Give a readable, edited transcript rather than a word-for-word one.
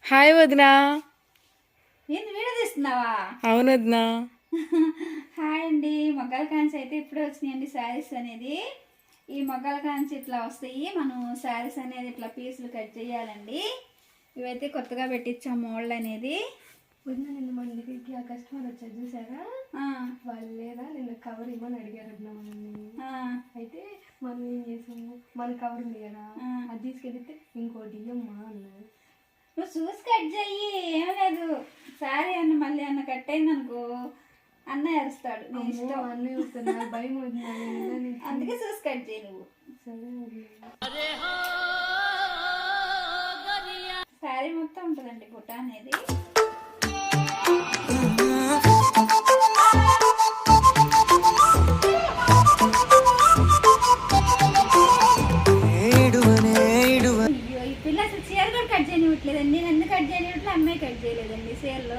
Hi వదినా. ఏంది video తీస్తున్నావా? అవును వదినా. హాయ్ అండి. మొగ్గల కాంచి అయితే ఇప్పుడే వచ్చినాయండి శారీస్ అనేది. ఈ మొగ్గల కాంచి ఇట్లా వస్తాయి. మనం శారీస్ అనేది ఇట్లా పీసులు కట్ చేయాలండి. ఇవైతే కొత్తగా పెట్టించాం మోల్డ్ అనేది. వదిన నిన్న మన దగ్గరికి ఆ కస్టమర్ వచ్చారు చూసారా? వాళ్ళు లేదా నిన్న కవర్ ఇవ్వని అడిగారు మనల్ని. అయితే మనం ఏం చేసాము, మన కవర్ ఉంది కదా అది తీసుకెళ్తే ఇంకోటి ఇయ్యమ్మా అన్నారు. నువ్వు చూసి కట్ చెయ్యి, ఏం లేదు. శారీ అన్న మళ్ళీ అన్న కట్ అయింది అనుకో అన్న అరుస్తాడు. నీ ఇష్టం. అన్నయ్య వస్తున్నారు, భయం అవుతుంది. అందుకే చూసి కట్ చేయి నువ్వు. సరే శారీ మొత్తం ఉంటుందండి బుట్ట అనేది. అయ్యో, ఈ పిల్ల అసలు చీర కూడా కట్ చేయనివ్వట్లేదండి. నేను ఎందుకు కట్ చేయనివ్వట్లే, అమ్మాయి కట్ చేయలేదండి చీరలో.